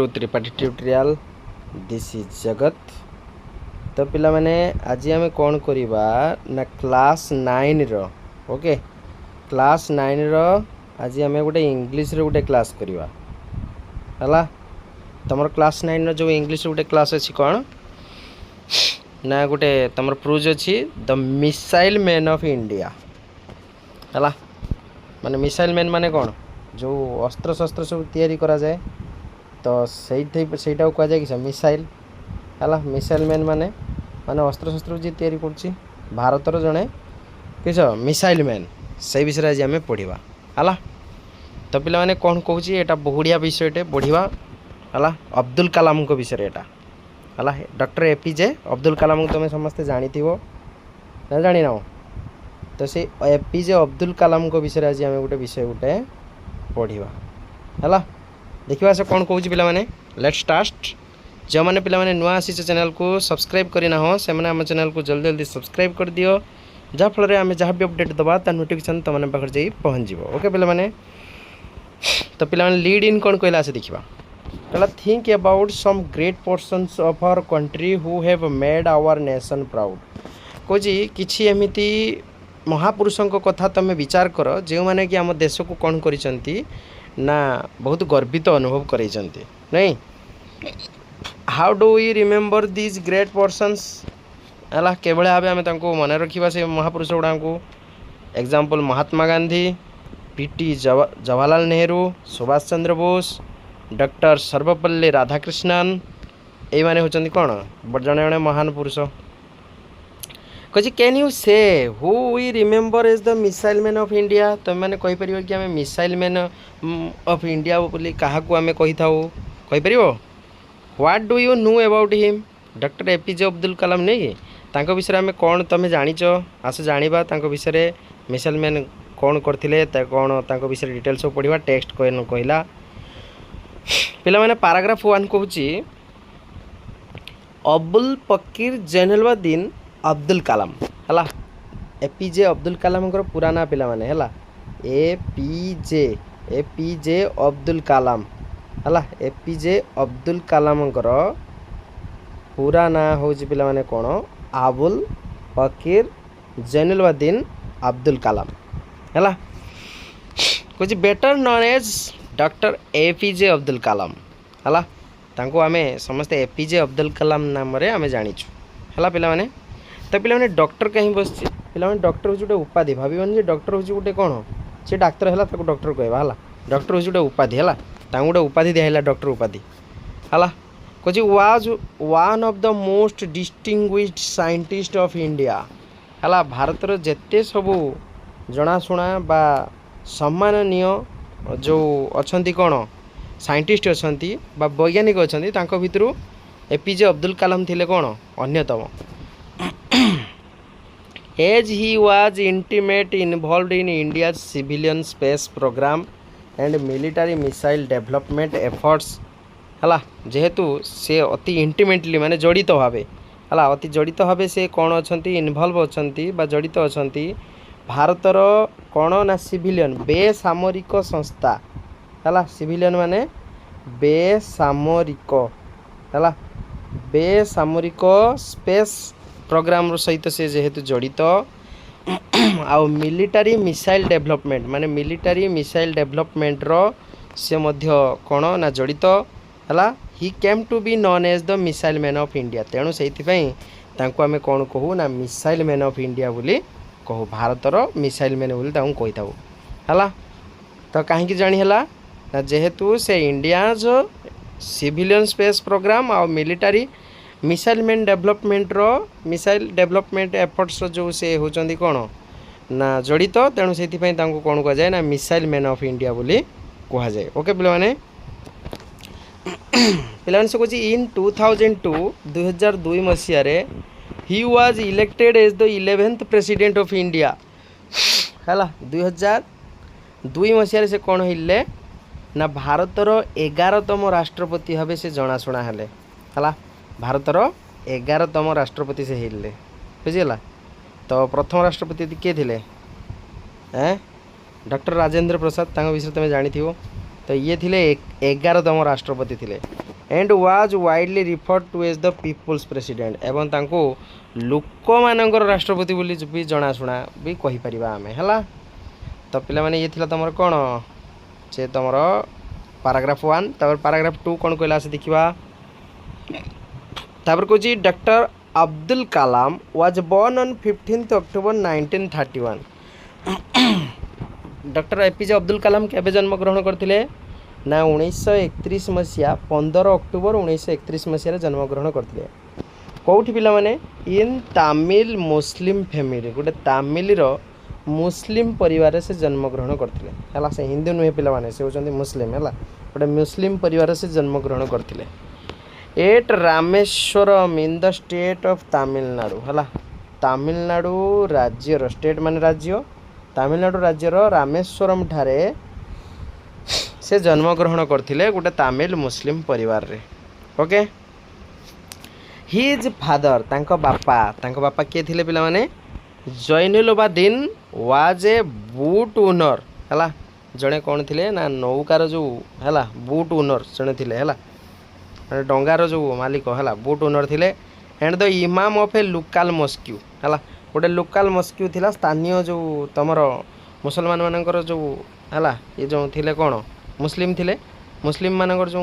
To Tripathi tutorial this is Jagat. तो पिला माने आज आम कौन करवा ना क्लास 9 रो ओके क्लास 9 रो आज आम गोटे इंग्लिश रो गोटे क्लास करवा हला। तुम क्लास 9 रो जो इंग्लिश गोटे क्लास अच्छी कौन ना गोटे तुम प्रूज अच्छी the missile man of India हला। माने मिसाइल मैन माने कौन जो अस्त्र शस्त्र सब तैयारी करा जाए तो सहीटा कह जाए कि मिसाइल है। मिसाइल मैन माने माने अस्त्र शस्त्र जी तैयारी कर भारतर जड़े किस मिसाइल मैन से विषय आज आम पढ़ा है। तो पिला माने कौन कहूँ यहाँ बढ़िया विषयटे बढ़िया है अब्दुल कलाम को विषय यहाँ है। डॉक्टर एपीजे अब्दुल कलाम को तुम समस्ते जानी ना जानी ना। तो से एपीजे अब्दुल कलाम को विषय आज आम गोटे विषय गोटे पढ़ा है। देखा से कौन कहूँ पिला माने लेट्स स्टार्ट। जो मैंने पिला माने नुआ आसी चैनल को सब्सक्राइब करना हो से आम चैनल को जल्दी जल्दी सब्सक्राइब कर दियो जहाँफल आम जहाँ भी अपडेट दबा ता नोटिफिकेशन तुम पाखे जाई पहुँच जाव ओके पिला माने। तो पिला माने लीड इन कौन कहला से देखा कहला think about some great persons of our country who have made our nation proud. कौची किछि एमिति महापुरुषों कथा तुम विचार कर जो मैंने कि आम देश को कौन करिसंती ना बहुत गर्वित अनुभव करइसंती नहीं। How do we remember this great persons है के भाव आम मन रखा से महापुरुष गुड़ा को example Mahatma Gandhi PT Jawaharlal Nehru Subhash Chandra Bose doctor Sarvepalli Radhakrishnan ये माने होचंती कौन जड़े जड़े महान पुरुष। कहे can you say who we remember as the missile man of India. तुम मैंने कहीपर कि आम मिसाइल मैन ऑफ इंडिया बोली क्या आम कही था कहीपर what do you know about him doctor APJ Abdul Kalam नहीं कि विषय आम कौन तुम जाच आस जाना विषय मिसाइल मैन कौन करते कौन विषय डिटेल सब पढ़ा टेक्स्ट कहला पिला माने पैराग्राफ 1 कहूँ अबुल पकीर जैनुलब्दीन अब्दुल कलाम है। एपीजे अब्दुल कलाम पूरा ना पिला माने है एपीजे अब्दुल कलाम है। एपीजे अब्दुल कलाम पूरा ना हूँ पिला माने कौन अबुल पकीर जैनुलब्दीन अब्दुल कलाम है। कुछ better known as doctor APJ Abdul Kalam है। तांको आमे समस्ते एपीजे अब्दुल कलाम नाम रे आमे जानिछु है पिला माने। तो पिला माने डॉक्टर कहीं बस पिला माने डॉक्टर हूँ गोटे उपाधि भावन जे डॉक्टर हूँ गोटे कौन से डाक्तर है डॉक्टर कहवा है। डॉक्टर हूँ गोटे उपाधि है गोटे उपाधि दिखाला डॉक्टर उपाधि है। कह was one of the most distinguished scientist of India है। भारतर जेते सबू जनाशुना बा सम्माननीय जो अच्छी कौन साइंटिस्ट अच्छी बा वैज्ञानिक अच्छी भितर एपीजे अब्दुल कलाम थिले कौन अन्यतम। As he was intimate involved in India civilian space programme and military missile development efforts है। जेहेतु से अति इंटीमेटली माने जड़ित भाव है अति जड़ित भाव से कौन अच्छा इनवल्व अच्छा जड़ित अच्छा भारतर कौन ना सिविलियन बेसामरिक संस्था है। सिविलियन माने बेसामरिक है बेसामरिक स्पेस प्रोग्राम सहित से जेहेतु जड़ित आउ मिलिटरी मिसाइल डेवलपमेंट माने मिलिटरी मिसाइल डेवलपमेंट रो से मध्य कौन ना जड़ित है। He came to be known as the missile man of India तेणु से आम कौन कहू ना मिसाइल मैन ऑफ इंडिया बोली कहू भारतर मिसाइल मैन बोली कही था है। तो कहीं जानीला ना जेहेतु से इंडिया जो सिविलियन स्पेस प्रोग्राम आ मिलिटरी मिसाइल मैन डेवलपमेंट रो मिसाइल डेवलपमेंट एफर्ट्स जो से होचंदी कौन ना जड़ित तेणु से कौन कह जाए ना मिसाइल मैन ऑफ इंडिया बोली कह जाए ओके पिला माने। पिला से कह इन 2002 मसीह he was elected as the 11th president of India है। 2002 मसीह से कौन हिलले ना भारतर 11तम राष्ट्रपति भाव से जनाशुना हेले है। भारतर 11तम राष्ट्रपति से हिलले बुझीगला। तो प्रथम राष्ट्रपति किए थे डॉक्टर राजेंद्र प्रसाद विषय तुम जानी। तो ये थिले 11तम राष्ट्रपति थिले and was widely referred to as the people's president एवं तांको लोक मानकर राष्ट्रपति बोली भी जनाशुना भी कहीपर आम है। तो पिला माने ये थिला तमर कौन से तमर पैराग्राफ 1 तापर पैराग्राफ 2 कौन कहला से देखिबा। तापर कहछि doctor Abdul Kalam was born on 15 October 1931। Doctor APJ Abdul Kalam केबे जन्म ग्रहण करथिले ना 1931 मसीहा 15 अक्टोबर 1931 मसीहा जन्म ग्रहण करथिले। कौटी पिला माने इन तमिल मुस्लिम फैमिली गोटे तमिल रो मुस्लिम परिवार से जन्म ग्रहण करथिले हला। से हिंदू नुहे पिला माने से होचंदी मुस्लिम हला गोटे मुस्लिम परिवार से जन्म ग्रहण करथिले। At Rameswaram in the state of Tamil Nadu हला। तमिलनाडु राज्यर स्टेट माने राज्य तमिलनाडु राज्यर रामेश्वरम ठारे से जन्म ग्रहण करथिले गोटे तमिल मुस्लिम परिवार रे। ओके हिज फादर तांको बापा किए थिले पिला माने Jainulabdeen was a boat owner हला। जड़े कौन थिले ना नौकार जो है बूट ओनर जड़े थिले है डंगार जो मालिक है बूट ओनर थिले। एंड द इमाम ऑफ ए लोकल मस्क्यू है गोटे लोकल मस्क्यू थिला स्थानीय जो तमर मुसलमान मानकर जो है ये जो थिले कौन मुस्लिम थिले मुस्लिम मानकर जो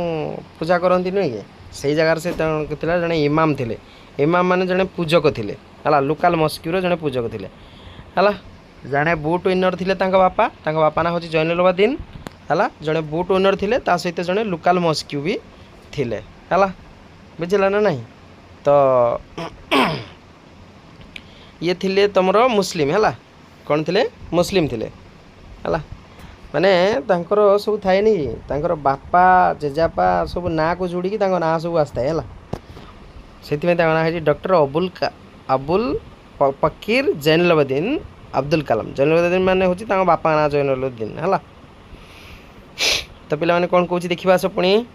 पूजा करती नुहे कि से जगार से जड़े इमाम थिले। इमाम माने जड़े पूजक थिले है लोकल मस्क्यूर जड़े पूजक थिले है। जड़े बूट ओनर थिले बापा ना हूँ जैनुलाब्दीन है जड़े बूट ओनर थिले ता सहित जड़े लोकल मस्क्यू भी थिले है बुझला ना नहीं। तो ये थिले तुमर मुस्लिम है कौन थिले मुस्लिम थिले है माने तांकर सब थाए नी तांकर बापा जेजापा सब ना को जोड़ी ना सब आसता है से ना है डॉक्टर अबुल फकीर जैनुलाब्दीन अब्दुल कलाम। जैनुलाब्दीन माने होची तांको बापा ना जैनुलाब्दीन है। तो पिला माने कौन कहूची देखिबा सब पुणी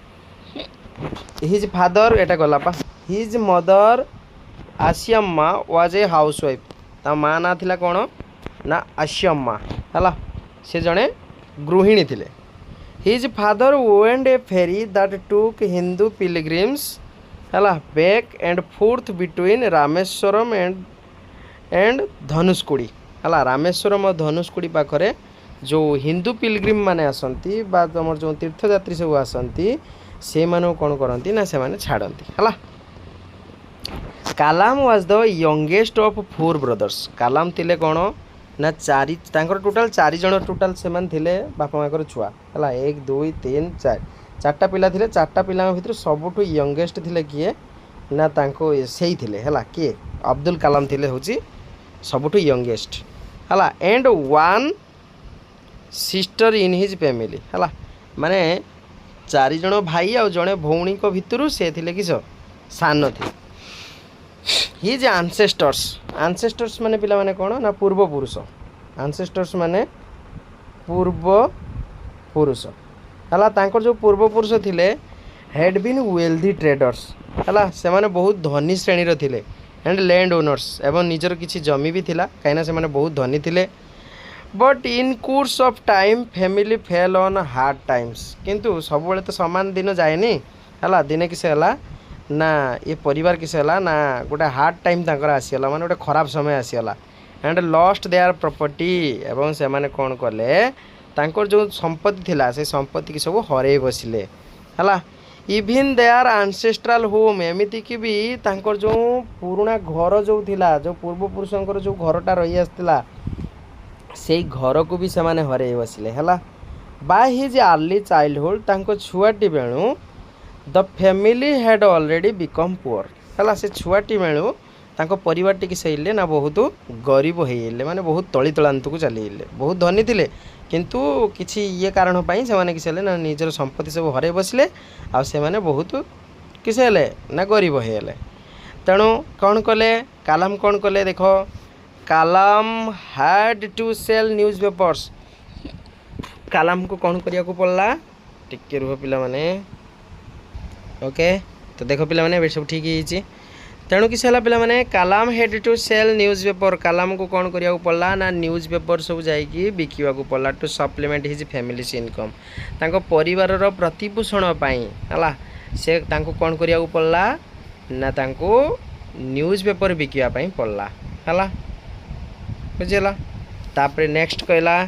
हिज फादर एटा गला पा his mother Ashiamma was a housewife ता माँ ना थिला कौन ना आसियम्मा है से जड़े गृहिणी थिले। His father owned a ferry that took Hindu pilgrims है back and forth between Rameswaram and Dhanushkodi है। रामेश्वरम और धनुषकोडी पाखरे जो हिंदू पिलग्रिम माने आसंती बा तुम जो तीर्थयात्री सब आसंती से मानो कौन करती ना से माने छाड़ती है। Kalam was the youngest of 4 brothers. Kalam थिले कौन ना चारि टोटाल 4 जन टोटाल से थिले बापा माँ छुआ है 1 2 3 4 4टा पिला थिले। 4टा पिला भितर सबुठु यंगेस्ट थिले किए ना तांको सेही थिले है किए अब्दुल कलाम थिले होची सबुठु यंगेस्ट है। And 1 sister in his family है माने 4 जन भाई आ जड़े भौणी को भितर से थिले किस सान थे। हिज आंसेस्टर्स माने पिला माने कौन ना पूर्वपुरुष आंसेस्टर्स माने पूर्वपुरुष है तांकर जो पूर्वपुरुष थिले हैड बीन वेल्दी ट्रेडर्स है से माने बहुत धनी श्रेणी थिले एंड लैंड ओनर्स एवं निजर किसी जमी भी थिला कहीं से माने बहुत धनी थिले। But in course of time family fell on hard times किंतु सब तो समान दिन जाएनी है दिने किसे है ना ये परिवार किसे है ना गोटे हार्ड टाइम तक आसीगला माने गोटे खराब समय आसीगला एंड लॉस्ट देयर प्रॉपर्टी एवं से माने कौन कले तांकर जो संपत्ति थिला से संपत्ति की सब हरे बसिले है। इविन देयर आंसेस्ट्राल होम एमिति कि भी तांकर जो पुराना घर जो थिला जो पूर्वपुरुषंकर जो घरटा रही आसला से घर को भी से माने हरे बसिले है। बाय हिज अर्ली चाइल्डहुड तांको छुआटी बेणु the family had already become poor है से छुआटी बेणु तांको परिवार टी सहीले ना बहुत गरीब होइले माने बहुत तली तलांत को चलीले बहुत धनी थिले किंतु किछि ये कारण पाई से माने किसे ना निजर संपत्ति सब हरे बसले आ से माने बहुत किसे हेले ना गरीब होइले। तेणु कौन कले कलाम कौन कले देख Kalam had to sell newspapers Kalam को कौन करिया को पड़ला टिके रुह पिला माने ओके। तो देख पिला माने सब ठीक ही तेणु किस है पिला माने Kalam had to sell newspaper Kalam को कौन करिया को पड़ला ना न्यूज़ पेपर सब जाइकी बिकिवा को पड़ला to supplement his family's income तांको परिवार रो प्रतिपोषण पाई हला से तांको कौन करिया पड़ला ना तांको न्यूज़ पेपर बिकिया पई पड़ला हला बुझेला। तापर नेक्स्ट कहला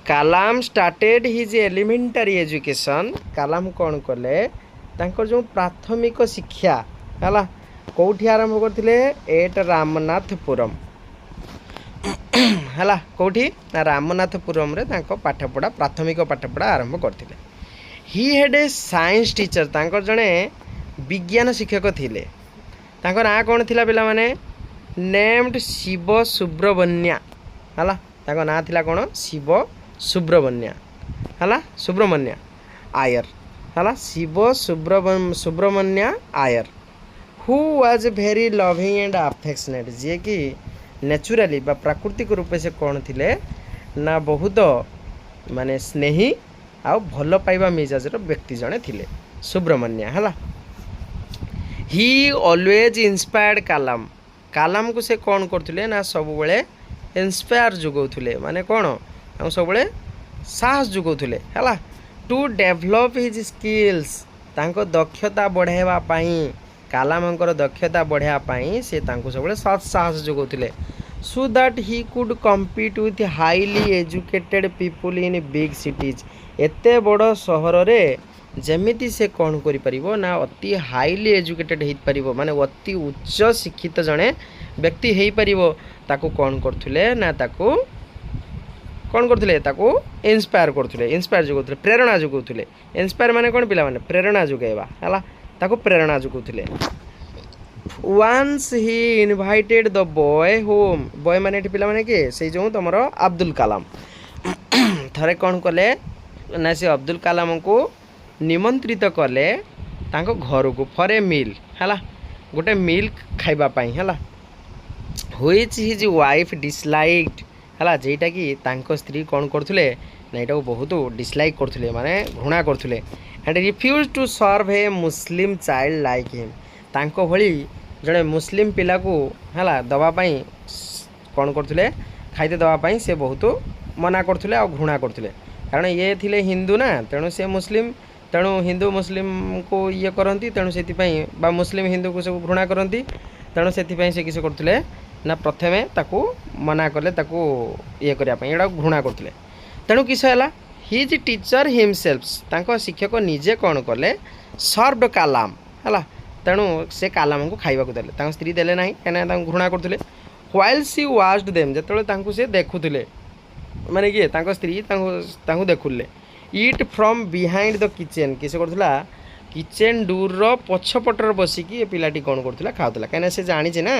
कलाम स्टार्टेड हिज एलिमेंटरी एजुकेशन। कलाम कौन कले तांकर जो प्राथमिक शिक्षा हला कौठी आरंभ करथिले एट रामनाथपुरम हला कौठी ना रामनाथपुरम रे तांको पाठपढ़ा प्राथमिक पाठपढ़ा आरंभ करथिले। ही हेड ए साइंस टीचर तांकर जणे विज्ञान शिक्षक थिले। तांकर ना कौन थिला पिला माने नेम्ड शिव सुब्रमण्य हला तांको ना थिला कौन शिव सुब्रमण्य हला सुब्रमण्य आयर हला Siva Subramania Iyer who was very loving and affectionate जे कि नेचुराली बा प्राकृतिक रूप से कौन थिले ना बहुत माने स्नेही आ भल पाइबा मिजाजर व्यक्ति जड़े थिले सुब्रमण्य हला। ही ऑलवेज इंस्पायर्ड कलाम कलाम को से कौन करथिले ना सब बेले इंस्पायर जुगौथुले माने कौन सब बेले साहस जुगौथुले हला। टू डेभलप हिज स्किल्स तांको दक्षता बढ़ाइबा पई कलामंकर दक्षता बढ़ाइबा पई से तांको सब बेले साहस जुगौथुले so that he could compete with highly educated people in big cities. एते बड़ सहर रे जेमिति से कौन करि परिबो ना अति हाईली एजुकेटेड हेइ परिबो माने अति उच्च शिक्षित जणे व्यक्ति हेइ परिबो ताको कौन करथुले ना ताको कौन करथुले ताको इंस्पायर करथुले इंस्पायर जुगौथुले प्रेरणा जुगौथुले। इंस्पायर माने कौन पिला माने प्रेरणा जुगैबा हला ताको प्रेरणा जुगौथुले। Once he invited the boy home boy माने पिला माने के से जो तमर अब्दुल कलाम थरे कौन कले ना से अब्दुल कलाम को निमंत्रित कले तांको घर को फॉर ए मील हला गोटे मील खाइबा पाई हला। व्हिच हिज वाइफ डिसलाइक्ड हला जेटा कि तांको स्त्री कौन करथुले ना एटा बहुत डिसलाइक करथुले माने घृणा करथुले and refuse to serve a Muslim child like him तांको भली जड़े मुस्लिम पिला को हला दवा पाई कौन करथुले खाइते दवा पाई से बहुत मना करथुले आ घृणा करथुले कारण ये थिले हिंदू ना तेणु से मुस्लिम तेणु हिंदू मुस्लिम को ये करती तेणु से बा मुस्लिम हिंदू को सब घृणा करती तेणु से किस करते ना प्रथमे ताकू मना कले ताकू ये करने एटा घृणा करते तेणु किस है हिज टीचर हिमसेल्फ तांको शिक्षक निजे कौन कले सर्वड कालाम है तेणु से कालाम को खाइबा देले स्त्री देले ना कहीं घृणा करते व्हाइल सी वाच्ड देम जो से देखुले माने किए स्त्री देखुले it from behind the kitchen किस करथुला किचेन डोर रो पछपटर बसिकी पिलाटी कौन करथुला खाउथुला कहीं से जानी ना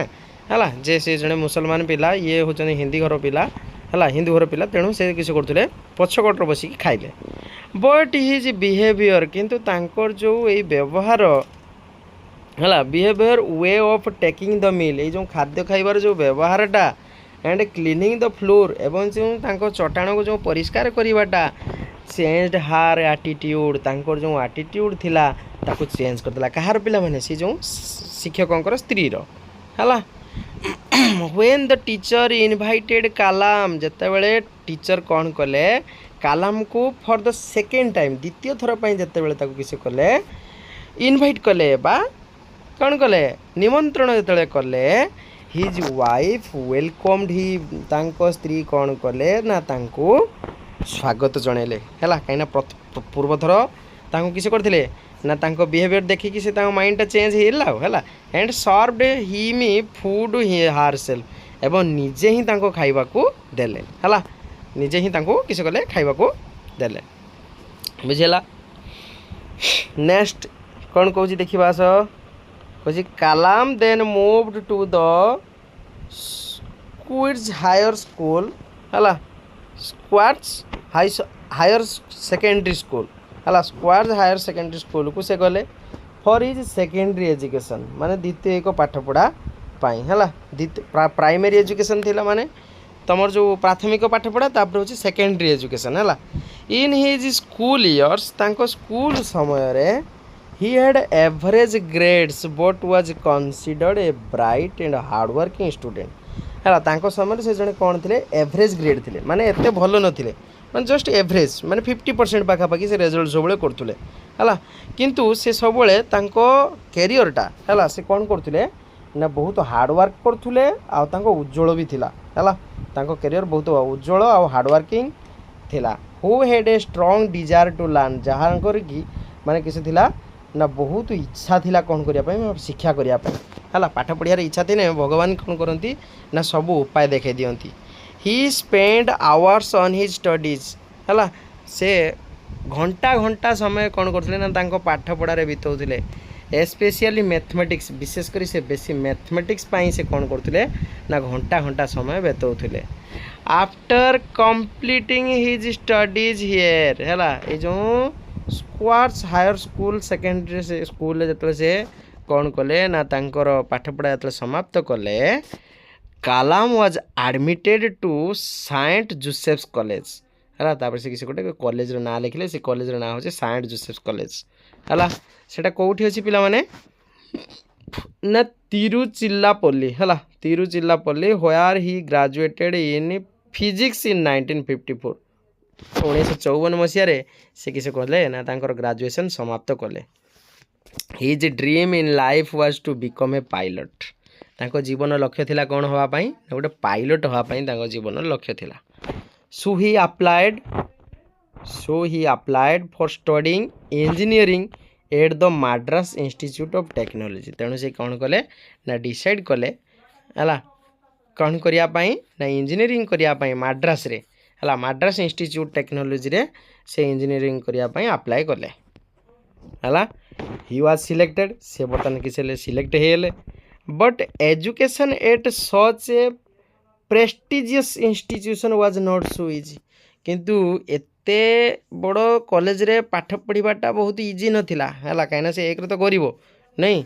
है जे से जड़े मुसलमान पिला ये होचने हिंदी घर पिला है हिंदू घर पिला तेणु से किस करथुले पछपटर बसिकी खाइले बट हिज बिहेवियर किंतु तांकर जो ये व्यवहार है behaviour way of taking the meal ये जो खाद्य खाइबार जो व्यवहारटा एंड क्लीनिंग द फ्लोर एवं जो तांको चटाण को जो परिष्कार करवाटा चेंज हार एटीट्यूड तांकर जो एटीट्यूड थिला ताको चेंज करदेला कहार पिला माने सी जो शिक्षकंकर स्त्री रो हला। When the teacher invited Kalam जते बेले टीचर कौन कले कालाम को फॉर द सेकेंड टाइम द्वितीय थर पई जते बेले ताको किसे कले इनवाइट कले बा कौन कले निमंत्रण जते कले हिज वाइफ वेलकम्ड ही तांको स्त्री कौन कले ना तांको स्वागत जनइले है कहीं पूर्व थर तांको किसे करथिले ना तांको बिहेवियर देखिकी से तांको माइंड चेंज है एंड सर्वड हिम फूड हार सेल्फ एवं निजे ही तांको खाइबा को देले है निजे ही तांको किसे कले खाइबा को देले बुझेला। नेक्स्ट कौन कहूँ देखा कह Kalam then moved to the Schwartz higher school है स्क्वाड्स हायर सेकेंडरी स्कूल है स्क्वाड्स हायर सेकेंडरी स्कूल को से गले फॉर हिज सेकेंडरी एजुकेशन माने द्वितीय एक पाठपढ़ा पाई है प्राइमरी एजुकेशन थिला माने तमर जो प्राथमिक पाठपढ़ा तापर होची सेकेंडरी एजुकेशन है इन हिज स्कूल इयर्स तांको स्कूल समय रे he had average grades but was considered a bright and hard working student है समय से जड़े कौन थे एवरेज ग्रेड थे माने एते भल नथिले ମାନେ ଜଷ୍ଟ ଏଭରେଜ ମାନେ 50% ପାଖାପାଖି ସେ ରେଜଲ୍ଟ ସବୁବେଳେ କରୁଥିଲେ ହେଲା। କିନ୍ତୁ ସେ ସବୁବେଳେ ତାଙ୍କ କ୍ୟାରିୟରଟା ହେଲା ସେ କ'ଣ କରୁଥିଲେ ନା ବହୁତ ହାର୍ଡ଼ୱାର୍କ କରୁଥିଲେ ଆଉ ତାଙ୍କ ଉଜ୍ଜଳ ବି ଥିଲା ହେଲା। ତାଙ୍କ କ୍ୟାରିୟର ବହୁତ ଉଜ୍ଜଳ ଆଉ ହାର୍ଡ଼ୱାର୍କିଂ ଥିଲା। ହୁ ହେଡ୍ ଏ ଷ୍ଟ୍ରଙ୍ଗ ଡିଜାୟାର ଟୁ ଲର୍ନ, ଯାହାଙ୍କର କି ମାନେ କିଛି ଥିଲା ନା ବହୁତ ଇଚ୍ଛା ଥିଲା କ'ଣ କରିବା ପାଇଁ, ଶିକ୍ଷା କରିବା ପାଇଁ ହେଲା। ପାଠ ପଢ଼ିବାର ଇଚ୍ଛା ଥିଲେ ଭଗବାନ କ'ଣ କରନ୍ତି ନା ସବୁ ଉପାୟ ଦେଖାଇ ଦିଅନ୍ତି। He spend hours on his studies ହେଲା। ସେ ଘଣ୍ଟା ଘଣ୍ଟା ସମୟ କ'ଣ କରୁଥିଲେ ନା ତାଙ୍କ ପାଠ ପଢ଼ାରେ ବିତାଉଥିଲେ। ଏସ୍ପେସିଆଲି ମ୍ୟାଥମେଟିକ୍ସ, ବିଶେଷ କରି ସେ ବେଶୀ ମ୍ୟାଥମେଟିକ୍ସ ପାଇଁ ସେ କ'ଣ କରୁଥିଲେ ନା ଘଣ୍ଟା ଘଣ୍ଟା ସମୟ ବିତାଉଥିଲେ। After completing his studies here ହେଲା, ଏଇ ଯେଉଁ ସ୍କ୍ୱାର୍ସ ହାୟର ସ୍କୁଲ ସେକେଣ୍ଡାରୀ ସ୍କୁଲରେ ଯେତେବେଳେ ସେ କ'ଣ କଲେ ନା ତାଙ୍କର ପାଠପଢ଼ା ଯେତେବେଳେ ସମାପ୍ତ କଲେ, Kalam was admitted to Saint Joseph's College ହେଲା। ତାପରେ ସେ କିଛି ଗୋଟେ କଲେଜର ନାଁ ଲେଖିଲେ, ସେ କଲେଜର ନାଁ ହେଉଛି ସାଏଣ୍ଟ ଜୋସେଫ୍ସ କଲେଜ ହେଲା। ସେଇଟା କେଉଁଠି ଅଛି ପିଲାମାନେ ନା ତିରୁଚିଲ୍ଲାପଲ୍ଲୀ ହେଲା, Tiruchirappalli, where he graduated in physics in 1954। 1954 ମସିହାରେ ସେ କିଛି କଲେ ନା ତାଙ୍କର ଗ୍ରାଜୁଏସନ୍ ସମାପ୍ତ କଲେ। His dream in life was to become a pilot. ତାଙ୍କ ଜୀବନ ଲକ୍ଷ୍ୟ ଥିଲା କ'ଣ ହେବା ପାଇଁ ନା ଗୋଟେ ପାଇଲଟ୍ ହେବା ପାଇଁ ତାଙ୍କ ଜୀବନର ଲକ୍ଷ୍ୟ ଥିଲା। So he applied for studying engineering at the Madras Institute of Technology. ତେଣୁ ସେ କ'ଣ କଲେ ନା ଡିସାଇଡ଼୍ କଲେ ହେଲା କ'ଣ କରିବା ପାଇଁ ନା ଇଞ୍ଜିନିୟରିଂ କରିବା ପାଇଁ ମାଡ୍ରାସରେ ହେଲା, ମାଡ୍ରାସ ଇନଷ୍ଟିଚ୍ୟୁଟ୍ ଟେକ୍ନୋଲୋଜିରେ ସେ ଇଞ୍ଜିନିୟରିଂ କରିବା ପାଇଁ ଆପ୍ଲାଏ କଲେ ହେଲା। ହି ୱାଜ୍ ସିଲେକ୍ଟେଡ଼, ସେ ବର୍ତ୍ତମାନ କିଛି ହେଲେ ସିଲେକ୍ଟ ହେଇଗଲେ। But education at such a prestigious institution was not so easy. କିନ୍ତୁ ଏତେ ବଡ଼ କଲେଜରେ ପାଠ ପଢ଼ିବାଟା ବହୁତ ଇଜି ନଥିଲା ହେଲା, କାହିଁକିନା ସେ ଏକରେ ତ ଗରିବ ନାଇଁ।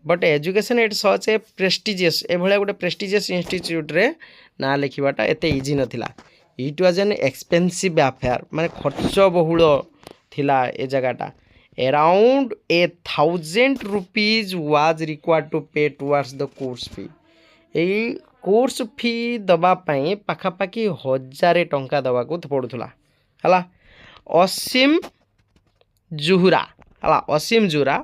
But education at such a prestigious, ଏଭଳିଆ ଗୋଟେ ପ୍ରେଷ୍ଟିଜିୟସ୍ ଇନଷ୍ଟିଚ୍ୟୁଟ୍ରେ ନାଁ ଲେଖିବାଟା ଏତେ ଇଜି ନଥିଲା। It was an expensive affair, ମାନେ ଖର୍ଚ୍ଚ ବହୁଳ ଥିଲା ଏ ଜାଗାଟା। around 1,000 rupees was required to pay towards the course fee। ଏଇ କୋର୍ସ ଫି ଦେବା ପାଇଁ ପାଖାପାଖି 1,000 ଟଙ୍କା ଦେବାକୁ ପଡ଼ୁଥିଲା ହେଲା। ଅସୀମ ଜୁହୁରା ହେଲା, ଅସୀମ ଜୁହୁରା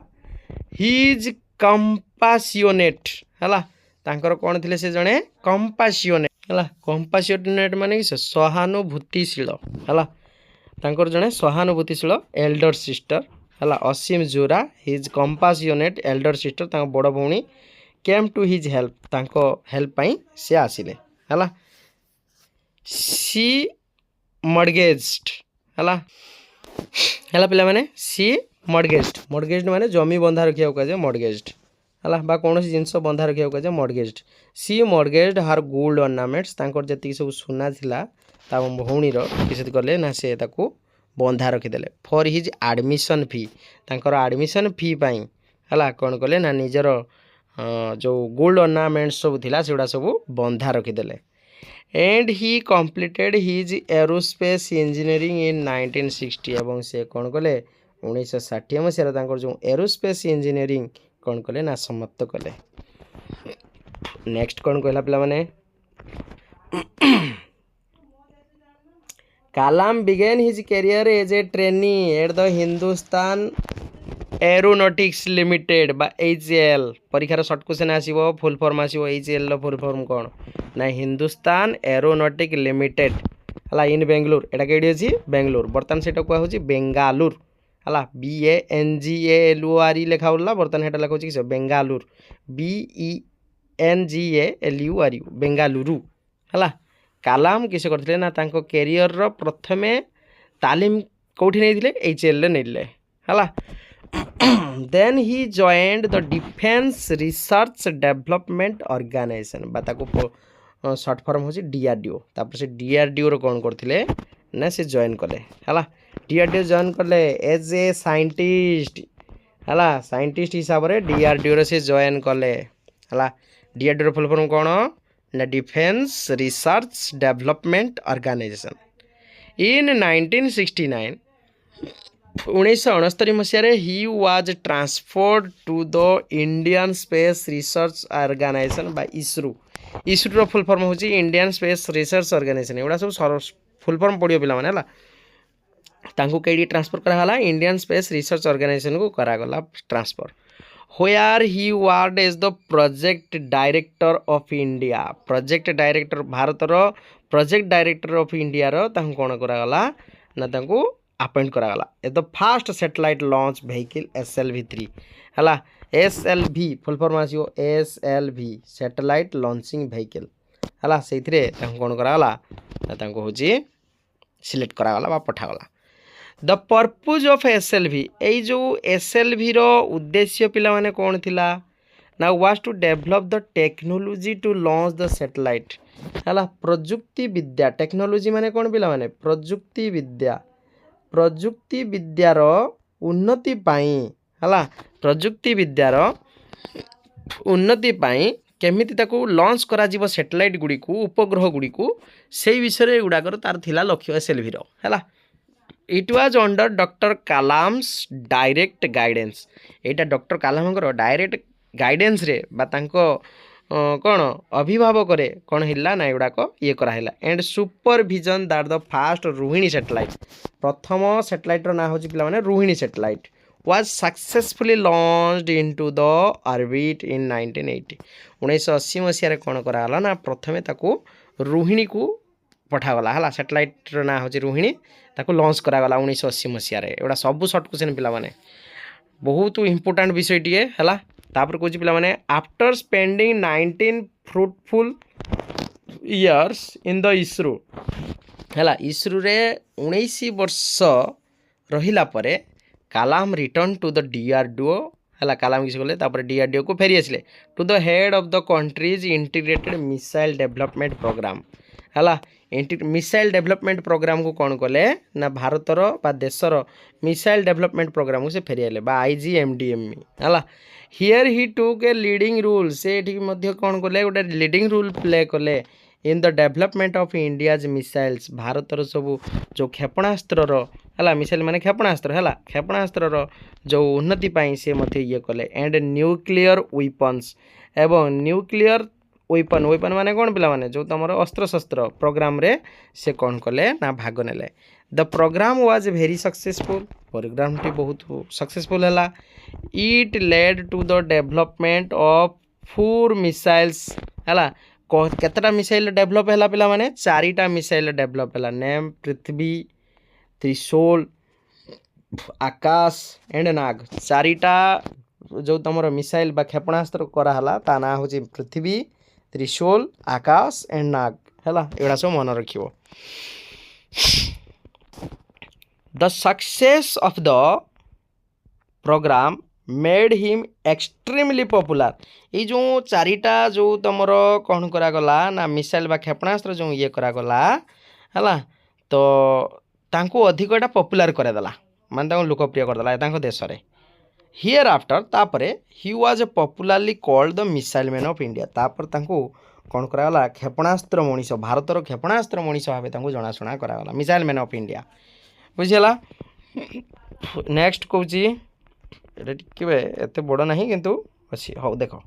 ହିଜ୍ କମ୍ପାସିଓନେଟ୍ ହେଲା। ତାଙ୍କର କ'ଣ ଥିଲେ ସେ ଜଣେ କମ୍ପାସିଓନେଟ୍ ହେଲା। କମ୍ପାସିଓନେଟ୍ ମାନେ କି ସହାନୁଭୂତିଶୀଳ ହେଲା। ତାଙ୍କର ଜଣେ ସହାନୁଭୂତିଶୀଳ ଏଲ୍ଡର ସିଷ୍ଟର ହେଲା। ଅସୀମ ଜୁହୁରା ହିଜ୍ କମ୍ପାସିଓନେଟ୍ ଏଲ୍ଡର ସିଷ୍ଟର, ତାଙ୍କ ବଡ଼ ଭଉଣୀ କେମ୍ ଟୁ ହିଜ୍ ହେଲ୍ପ, ତାଙ୍କ ହେଲ୍ପ ପାଇଁ ସେ ଆସିଲେ ହେଲା। ସି ମର୍ଗେଜ୍ଡ ହେଲା ହେଲା ପିଲାମାନେ, ସି ମର୍ଗେଜ୍ଡ, ମର୍ଗେଜ୍ଡ ମାନେ ଜମି ବନ୍ଧା ରଖିବାକୁ କୁହାଯାଏ ମର୍ଗେଜ୍ଡ ହେଲା, ବା କୌଣସି ଜିନିଷ ବନ୍ଧା ରଖିବାକୁ କୁହାଯାଏ ମର୍ଗେଜ୍ଡ। ସି ମର୍ଗେଜ୍ଡ ହାର୍ ଗୋଲ୍ଡ ଅର୍ଣ୍ଣାମେଣ୍ଟସ୍, ତାଙ୍କର ଯେତିକି ସବୁ ସୁନା ଥିଲା ତା ଭଉଣୀର କିଛି କଲେ ନା ସେ ତାକୁ ବନ୍ଧା ରଖିଦେଲେ। ଫର୍ ହିଜ୍ ଆଡ଼ମିସନ୍ ଫି, ତାଙ୍କର ଆଡ଼ମିସନ୍ ଫି ପାଇଁ ହେଲା କ'ଣ କଲେ ନା ନିଜର ଯେଉଁ ଗୋଲ୍ଡ ଅର୍ଣ୍ଣାମେଣ୍ଟସ୍ ସବୁ ଥିଲା ସେଗୁଡ଼ା ସବୁ ବନ୍ଧା ରଖିଦେଲେ। And he completed his aerospace engineering in 1960, ଏବଂ ସେ କ'ଣ କଲେ 1960 ମସିହାରେ ତାଙ୍କର ଯେଉଁ ଏରୋସ୍ପେସ୍ ଇଞ୍ଜିନିୟରିଂ କ'ଣ କଲେ ନା ସମାପ୍ତ କଲେ। ନେକ୍ସଟ କ'ଣ କହିଲା ପିଲାମାନେ, Kalam began his career as a trainee at the Hindustan Aeronautics Limited ବା HAL। ପରୀକ୍ଷାର ସର୍ଟ କ୍ୱେଶ୍ଚନ୍ ଆସିବ, ଫୁଲ୍ ଫର୍ମ ଆସିବ। HALର ଫୁଲ୍ ଫର୍ମ କ'ଣ ନା ହିନ୍ଦୁସ୍ତାନ ଏରୋନଟିକ୍ ଲିମିଟେଡ୍ ହେଲା, ଇନ୍ ବେଙ୍ଗଲୋର। ଏଇଟା କେଉଁଠି ଅଛି? ବେଙ୍ଗଲୋର। ବର୍ତ୍ତମାନ ସେଇଟା କୁହାହେଉଛି ବେଙ୍ଗାଲୁର ହେଲା। BANGALORE ଲେଖା ହଉଥିଲା, ବର୍ତ୍ତମାନ ସେଇଟା ଲେଖା ହେଉଛି କିସ ବେଙ୍ଗାଲୁର, BENGALURU ବେଙ୍ଗାଲୁରୁ ହେଲା। କାଲାମ କିସ କରିଥିଲେ ନା ତାଙ୍କ କ୍ୟାରିୟରର ପ୍ରଥମେ ତାଲିମ କେଉଁଠି ନେଇଥିଲେ? HALରେ ନେଇଥିଲେ ହେଲା। Then he joined the Defence research development Organisation, ବା ତାକୁ ସର୍ଟ ଫର୍ମ ହେଉଛି DRDO। ତାପରେ ସେ DRDOର କ'ଣ କରିଥିଲେ ନା ସେ ଜଏନ୍ କଲେ ହେଲା। DRDO ଜଏନ୍ କଲେ ଏଜ୍ ଏ ସାଇଣ୍ଟିଷ୍ଟ ହେଲା, ସାଇଣ୍ଟିଷ୍ଟ ହିସାବରେ DRDOରେ ସେ ଜଏନ୍ କଲେ ହେଲା। DRDOର ଫୁଲ୍ ଫର୍ମ କ'ଣ ନା defence research development organisation. In 1969, 1969 ମସିହାରେ he was transferred to the Indian space research organisation ବା ଇସ୍ରୋ। ଇସ୍ରୋର ଫୁଲ୍ ଫର୍ମ ହେଉଛି ଇଣ୍ଡିଆନ୍ ସ୍ପେସ୍ ରିସର୍ଚ୍ଚ ଅର୍ଗାନାଇଜେସନ୍। ଏଗୁଡ଼ା ସବୁ फुल फॉर्म पढ़ियो पिला माने हला तांको केडी ट्रांसफर कराला इंडियन स्पेस रिसर्च ऑर्गेनाइजेशन को करागला transfer where he worked as the project director of India project director भारतर प्रोजेक्ट डायरेक्टर ऑफ इंडिया रो तांको कोन करागला ना तांको अपॉइंट करागला a the first satellite launch vehicle SLV-3 हला SLV फुल फॉर्म आसियो SLV सैटेलाइट लॉन्चिंग व्हीकल हला सेथिरे तांको कोन करागला ना तांको होची सिलेक्ट करागला बा पठागला द पर्पज ऑफ SLV यही जो SLV रो उद्देश्य पिला माने कौन थिला ना was to develop the technology to launch the satellite हला प्रजुक्ति विद्या टेक्नोलॉजी माने कौन पिला माने प्रजुक्ति विद्या रो उन्नति पाई हला प्रजुक्ति विद्या रो उन्नति पाई केमिति ताको लॉन्च करा जीवो सैटेलाइट गुडी को उपग्रह गुडी को सेही विषय गुडाकर तार थिला लक्ष्य SLV रो हला it was under doctor Kalam's direct guidance Etah doctor Kalam direct guidance रे बा तांको कौन अभिभावक रे कौन हिला ना एगुड़ाक ये कराला and supervision that the fast Rohini satellite प्रथम सैटेलाइट ना हो पिला माने Rohini satellite was successfully launched into the orbit in 1980 1980 मसीह रे कौन कराला ना प्रथमे ताको रोहिणी को पठागला हला सैटेलाइट ना हो रोहिणी ताको लॉन्च करागला 1980 मसीह रे एटा सब शॉर्ट क्वेश्चन पिला माने बहुत इंपोर्टेंट विषय टिए हला तापर कोची पिला माने after spending 19 fruitful years in the ISRO हला इसरो रे 19 वर्ष रहिला परे Kalam return to the DRDO हला कलाम किस गले तापर DRDO को फेरी आसिले to the head of the country's integrated missile development programme हला मिसाइल डेवलपमेंट प्रोग्राम को कौन कले ना भारतर बा देशर मिसाइल डेवलपमेंट प्रोग्राम को से फेरी आले बा IGMDM हला here he took a leading role से एठी मध्य कौन कले गोटे लीडिंग रोल प्ले कले in the development of India's missiles भारतर सब जो क्षेपणास्त्र हला मिसाइल माने क्षेपणास्त्र हला क्षेपणास्त्र जो उन्नति पाई से मध्य ये कले एंड न्यूक्लियर वेपन्स एवं न्यूक्लियर वेपन माने कौन पिला माने जो तुम अस्त्र शस्त्र प्रोग्राम रे से कौन कले ना भाग नेले the programme was very successful programme टी बहुत सक्सेसफुल हला it led to the development of 4 missiles हला केतटा मिसाइल डेवलप हला पिला माने 4टा मिसाइल डेवलप हला नेम पृथ्वी त्रिशूल आकाश एंड नाग 4टा जो तुम मिसाइल बा क्षेपणास्त्र करा हला ता ना होची पृथ्वी त्रिशूल आकाश एंड नाग हला एड़ा सब मन रखियो the success of the programme made him extremely popular ये जो 4टा जो तुमर कौन करा गला ना मिसाइल बा क्षेपणास्त्र जो ये करा गला हला तो तांको अधिकटा पॉपुलर करे देला माने तांको लोकप्रिय कर देला तांको देश रे हियर आफ्टर तापरे he was popularly called the missile man of India तापर तांको कौन करागला क्षेपणास्त्र मनीष भारतर क्षेपणास्त्र मनीष भाव तांको जनाशुना करागला मिसाइल मैन ऑफ इंडिया बुझीला नेक्स्ट कहूची एते बड़ नहीं किंतु अच्छी हो देखो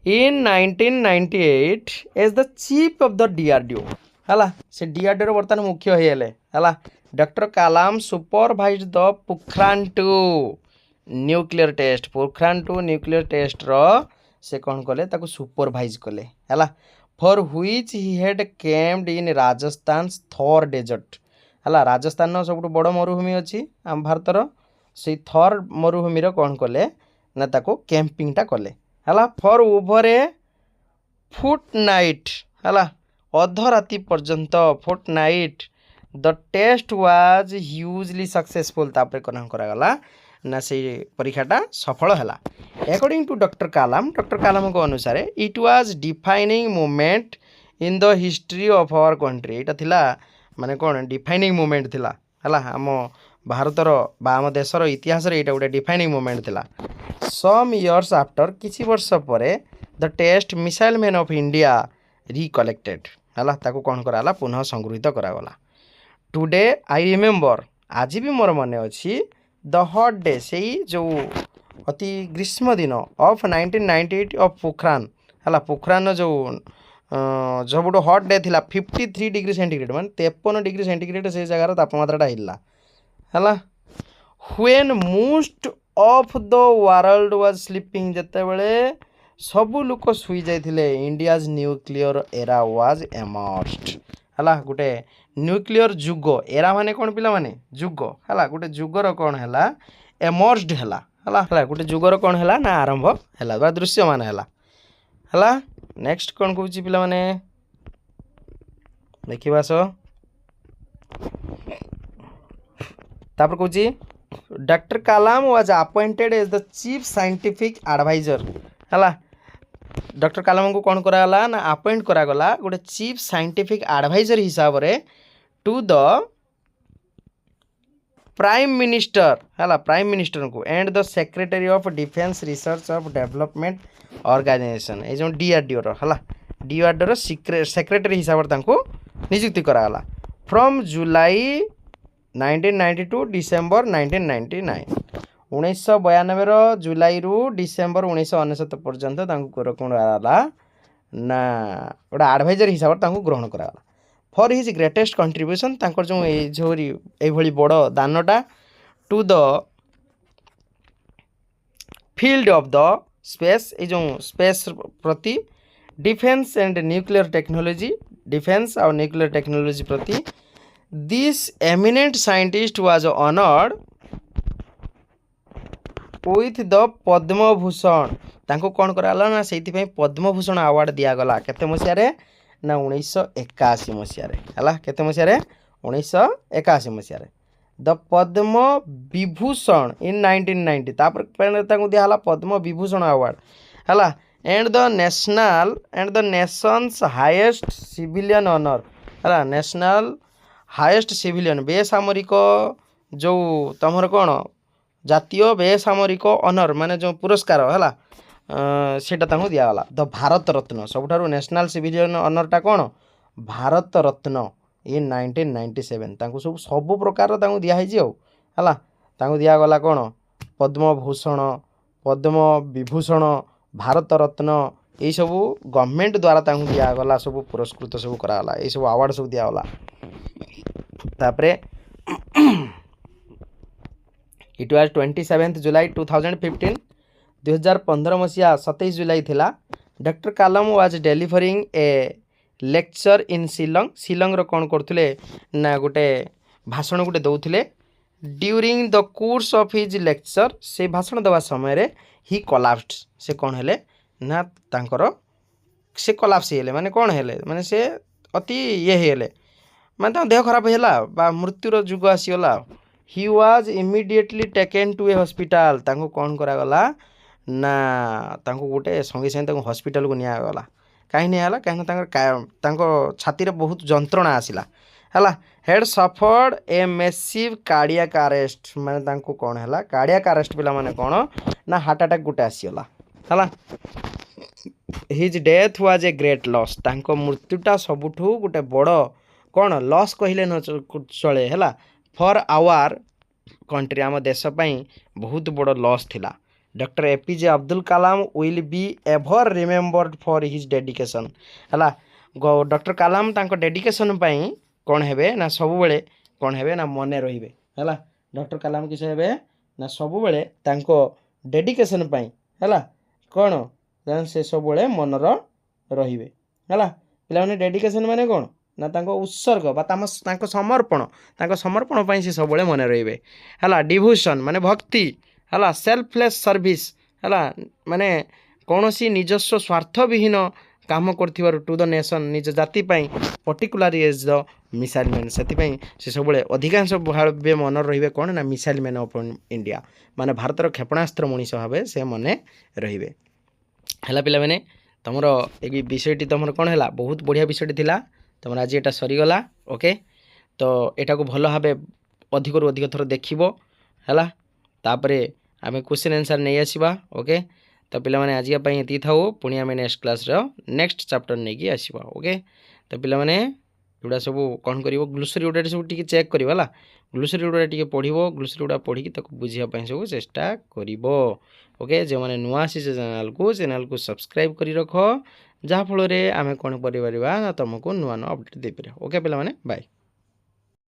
in 1998 as the chief of the DRDO हला से DRDO बर्तमान मुख्य हेले हला doctor Kalam supervise the Pokhran nuclear test Pokhran nuclear test रो से कौन कले ताको सुपरवाइज कले हला for which he had camped in Rajasthan Thar desert हला राजस्थान नो सब बड़ मरुभूमि अछि आम भारतर से थॉर मरुभूमि रो कौन कले ना ताको कैंपिंगटा कले हला फॉर ओवर ए फुटनाइट हला अध राति पर्यंत फुटनाइट the test was hugely successful तापर कौन करागला ना से परीक्षाटा सफल है अकॉर्डिंग टू डॉक्टर कलाम को अनुसार it was defining moment in the history of our country एटा थिला माने कौन डिफाइनिंग मोमेंट थिला हला आम भारतर बा आम देशर इतिहास रे एटा गोटे डिफाइनिंग मोमेंट थिला सम इयर्स आफ्टर किछि वर्ष परे the test missile man of India recollected हला ताको कौन कराला पुनः संगृहीत करागला टुडे आई रिमेम्बर आज भी मोर मन अच्छी द हॉट डे से जो अति ग्रीष्म दिन ऑफ 1998 ऑफ पोखरान हला पोखरान जो सबुठ हट डे थिला 53 डिग्री सेंटीग्रेड मान 53 डिग्री सेंटीग्रेड से जगार तापमात्राटा हिला है when most of the world was sleeping जिते बड़े सबू लोक शुई जाते इंडियाज न्यूक्लियर एरा वाज एमर्स्ड है गोटे न्यूक्लियर जुग एरा माने कौन पिला माने जुग है गोटे जुगर कौन है एमर्स्ड है गोटे जुगर कौन है ना आरंभ है बा दृश्यमान है नेक्स्ट कौन कौन पिला माने देखिए आस तापर कौन doctor Kalam was appointed as the chief scientific adviser है डॉक्टर कलाम को कौन कराला ना अपॉइंट करागला गोटे चीफ साइंटिफिक एडवाइजर हिसाब रे टू द प्राइम मिनिस्टर है प्राइम मिनिस्टर को and the secretary of defence research of development organisation ये जो डीआरडीओ है डीआरडीओ सेक्रेटरी हिसाब से नियुक्ति करागला फ्रॉम जुलाई 1992 डिसेम्बर 1999 1992 जुलाई रु डिसेम्बर 1999 पर्यंत कौन ना गोटे एडवाइजर हिसाब से ग्रहण करागला फॉर हिज ग्रेटेस्ट कंट्रीब्यूशन जो ये बड़ दानटा to the field of the space ये जो स्पेस प्रति defence and nuclear technology defence और न्यूक्लियर टेक्नोलॉजी प्रति this eminent scientist was honoured with the Padma Bhushan तांको कौन कराला ना से पद्मभूषण अवार्ड दिगला केते मसीह ना 1981 मसीह है केते मसीह 1981 मसीह द पद्म विभूषण इन 1990 तापर दिहला पद्म विभूषण अवार्ड है and the nation's highest civilian honour है नेशनल हाईएस्ट सिविलियन बेसामरिक जो तमर कौन जातीय बेसामरिक ऑनर माने जो पुरस्कार है सेटा दिगला द भारत रत्न सबुठारु नेशनल सिविलियन ऑनरटा कौन भारत रत्न इन 1997 सब प्रकार दिखाई है दिगला कौन पद्मभूषण पद्म विभूषण भारत रत्न ये सब गवर्नमेंट द्वारा दिगला सब पुरस्कृत सब कराला ये सब अवार्ड सब दिगला तापरे इट वाज 27 जुलाई 2015 2015 मसीहा 27 जुलाई थिला doctor Kalam was delivering a lecture in Shillong Shillong रो कौन करथुले ना गोटे भाषण गोटे दौले during the course of his lecture से भाषण देवा समय रे ही कोलैप्स्ड से कौन हेले ना तांकर से कोलैप्स हेले माने कौन हेले माने से अति ये हेले माने देह खराब हैला बा मृत्युर जुग आसीगला he was immediately taken to a hospital तांको कौन करागला ना तांको गोटे संगे संगे हॉस्पिटल को निगला कहीं नहीं है कहीं छाती रे बहुत जंत्रणा आसला है हेड सफर्ड ए मेसिव कार्डियक अरेस्ट माने तांको कौन है कार्डियक अरेस्ट पिला माने कौन ना हार्ट अटैक गोटे आसीगला है his death was a great loss तांको मृत्युटा सबुठू गोटे बड़ कौन लॉस कहले न चले है फॉर आवर कंट्री आम देश बहुत बड़ लॉस थिला doctor APJ Abdul Kalam will be ever remembered for his dedication है डॉक्टर कलाम तांको डेडिकेशन पाई कौन हेबे ना सबुबले कौन हेबे ना मने रहिबे है डॉक्टर कलाम किस हेबे ना सबुबले तांको डेडिकेशन पाई है कौन से सबुबले मनर रहिबे है पिलाने डेडिकेशन माने कौन ना तांको उत्सर्ग बा तांको समर्पण पाई से सबुबले मने रहिबे है डिवोशन माने भक्ति है सेल्फलेस सर्विस है माने कौन सी निजस्व स्वार्थ विहीन काम कर टू द नेशन निज जाति particular age the missile man से सब अधिकांश भाव मन रे कौन ना मिसाइल मैन ऑफ इंडिया माने भारतर क्षेपणास्त्र मनीष भाव से मन रे है पिला मैंने तुम ये विषयटी तुम कौन है बहुत बढ़िया विषयटी थिला तुम आज यहाँ सरीगला ओके तो यहाँ को भल भाव अधिक रू अधिक थर देखिब है तापरे आमे क्वेश्चन आंसर नहीं आसीबा ओके तो पिला माने आज ये थाऊ पुणी आमे नेक्स्ट क्लास नेक्स्ट चैप्टर नहीं कि आसीबा ओके तो पिला माने एगुड़ा सब कौन कर ग्लूसरी गुड़ा सब टी चेक कर ग्लूसरी गुड़ा टी पढ़ो ग्लूसरी गुड़ा पढ़ी बुझापी सब चेष्टा कर ओके जो मैंने नुआ आसी चैनल को सब्सक्राइब कर रख ଯାହାଫଳରେ ଆମେ କ'ଣ କରିପାରିବା ନା ତୁମକୁ ନୂଆ ନୂଆ ଅପଡ଼େଟ୍ ଦେଇପାରିବା। ଓକେ ପିଲାମାନେ, ବାଏ।